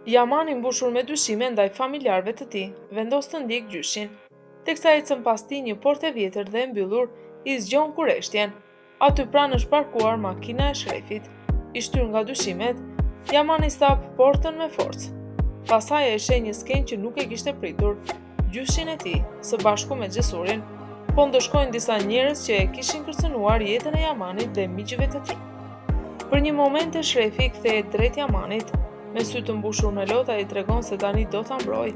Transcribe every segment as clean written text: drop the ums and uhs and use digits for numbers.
Yamani mbushur me dyshime ndaj familjarëve të tij, vendos të ndjek gjyshin, teksa ecën pas tij një portë e vjetër dhe e mbyllur i zgjon kurreshtjen. Aty pranë është parkuar makina e shrefit. I shtyr nga dyshimet, Yamani stap portën me forcë. Pastaj e sheh një skenjë që nuk e kishte pritur, gjyshin e tij, së bashku me Xhesurin, po ndoshkojnë disa njerëz që e kishin kërcënuar jetën e Yamanit dhe miqve të tij. Për një moment e shrefi kthehet drejt Yamanit, me sy të mbushur me lot ai tregon se tani do ta mbrojë,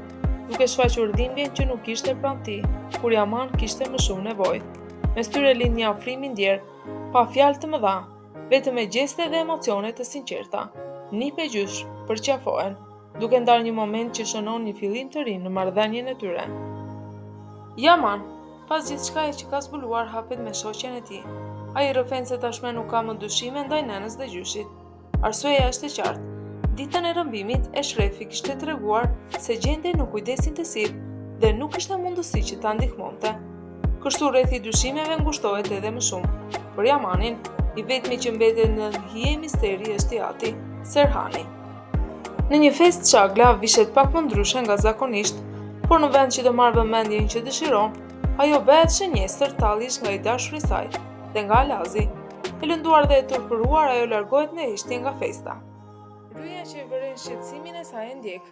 duke shfaqur dhimbjen që nuk ishte pranë tij, kur Yaman kishte më shumë nevojë. Mes tyre lind një afrim i ndjer, pa fjalë të mëdha, vetëm me gjeste dhe emocione të sinqerta. Nip e gjysh përqafohen, duke ndarë një moment që shënon një fillim të ri në marrëdhënien e tyre. Yaman, pas gjithçkaje që ka zbuluar, hapet me shoqen e tij. Ai rrëfen se tashmë nuk ka më dyshime ndaj nënës dhe gjyshit. Arsyeja është e qartë. Ditën e rrëmbimit, e shrefi kishte treguar se gjendej në kujdesin të sip dhe nuk kishte mundësi që ta ndihmonte. Kështu rrethi dyshimeve ngushtohet edhe më shumë. Për Yamanin, i vetmi që mbetet në hije misteri është i ati, Serhani. Në një festë çagla vishet pak më ndryshe nga zakonisht, por në vend që të marrë vëmendjen që dëshiron, ajo bëhet shënjestër tallish nga i dashuri i saj dhe nga Alazi. E lënduar dhe e turpëruar, ajo largohet me hishtje nga festa. Ryja që e vëren shqetësimin e saj e ndjek.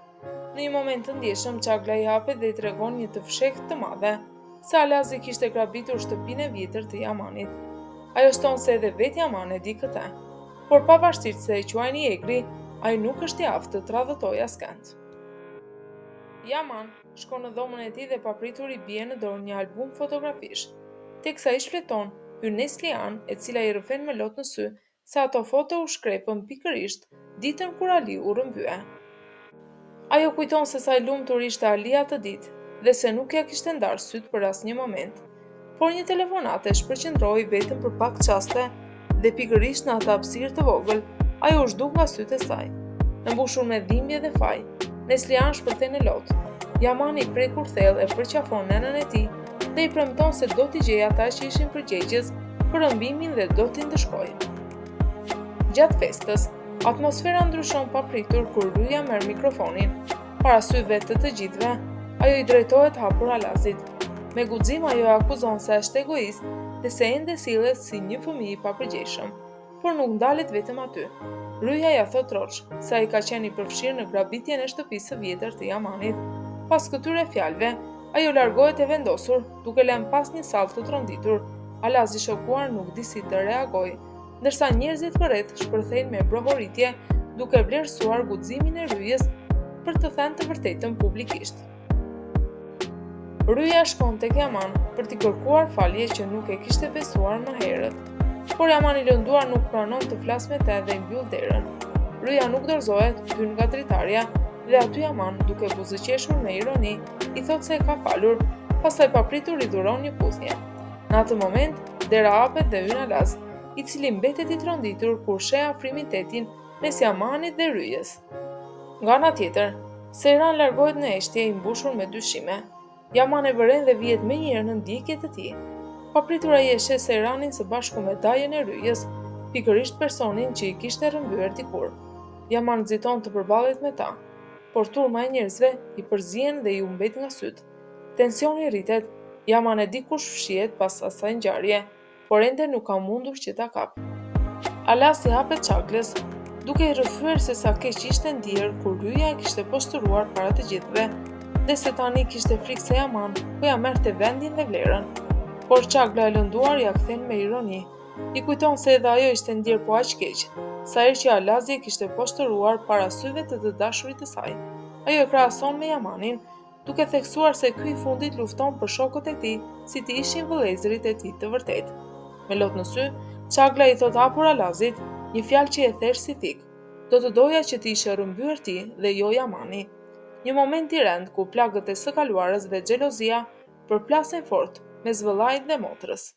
Në një moment të ndjeshëm, çagla i hapet dhe i tregon një të fshehtë të madhe, se Alazi kishte grabitur shtëpinë e vjetër të Yamanit. Ajo shton se edhe vetë Yaman e di këtë, por pavarësisht se e quajnë i egri, ai nuk është i aftë të tradhtojë askënd. Yaman shkon në dhomën e tij dhe papritur i bie në dorë një album fotografish, teksa i shfleton hyn Neslian, e cila i rrëfen me lot në sy se ato foto u shkrepën pikërisht ditën kur Ali u rrëmbye. Ajo kujton se sa i lumtur ishte Ali atë ditë dhe se nuk ja kishte ndarë syt për asnjë moment, por një telefonat e shpërqendroi vetëm për pak çaste dhe pikërisht në atë hapësirë të vogël, ajo u zhduk nga sytë e saj. E mbushur me dhimbje dhe faj, Neslian shpërthen në lot. Yamani i prekur thellë e përqafon nënën e tij dhe i premton se do t'i gjejë ata që ishin përgjegjës për rrëmbimin dhe do t'i ndëshkojë. Gjatë festës, atmosfera ndryshon papritur kur Ryja merr mikrofonin. Para syve të të gjithëve, ajo i drejtohet hapur Alazit. Me guxim ajo e akuzon se është egoist dhe se ende sillet si një fëmijë i papërgjegjshëm, por nuk ndalet vetëm aty. Ryja ja thot Roç se ai ka qenë i përfshirë në grabitjen e shtëpisë së vjetër të Yamanit. Pas këtyre fjalëve, ajo largohet e vendosur, duke lënë pas një sallë të tronditur. Alazi shokuar nuk di si të reagojë, ndërsa njerëzit përreth shpërthejnë me brohoritje, duke vlerësuar guximin e Ryjes për të thënë të vërtetën publikisht. Ryja shkon tek Yaman për t'i kërkuar falje që nuk e kishte besuar më herët, por Yaman i lënduar nuk pranon të flasë me të dhe i mbyll derën. Ryja nuk dorëzohet, hyn nga dritarja dhe aty Yaman, duke buzëqeshur me ironi, i thot se e ka falur, pastaj papritur i dhuron një puthje. Në atë moment, dera hapet dhe hyn Alaz, i cili mbetet i tronditur kur sheh afrimitetin mes Yamanit dhe Ryjes. Nga ana tjetër, Serhan largohet në eshtje i mbushur me dyshime. Yaman e vëren dhe vihet menjëherë në ndjekje të tij. Papritur ai e sheh Serhanin së bashku me dajen e Ryjes, pikërisht personin që i kishte rrëmbyer dikur. Yaman nxiton të përballet me ta, por turma e njerëzve i përzihen dhe i humbet nga syt. Tensioni rritet, Yaman e di kush fshihet pas asaj ngjarje, por ende nuk ka mundur që ta kap. Alaz i hapet çaglës, duke i rrëfyer se sa keq ishte ndier kur Ryja e kishte posturuar para të gjithëve, dhe se tani kishte frikë se Yaman po ja merrte vendin dhe vlerën. Por çagla e lënduar ja kthen me ironi. I kujton se edhe ajo ishte ndier po aq keq, sa herë që Alazi e kishte posturuar para syve të dashurit të saj. Ajo e krahason me Yamanin, duke theksuar se ky i fundit lufton për shokët e tij, si të ishin vëllezërit e tij të vërtetë. Me lot në sy, çagla i thot hapur Alazit, një fjalë që e thesh si thik. Do të doja që të ishe rrëmbyer ti dhe jo Yamani. Një moment i rënd ku plagët e së kaluarës dhe xhelozia përplasen fort mes vëllait dhe motrës.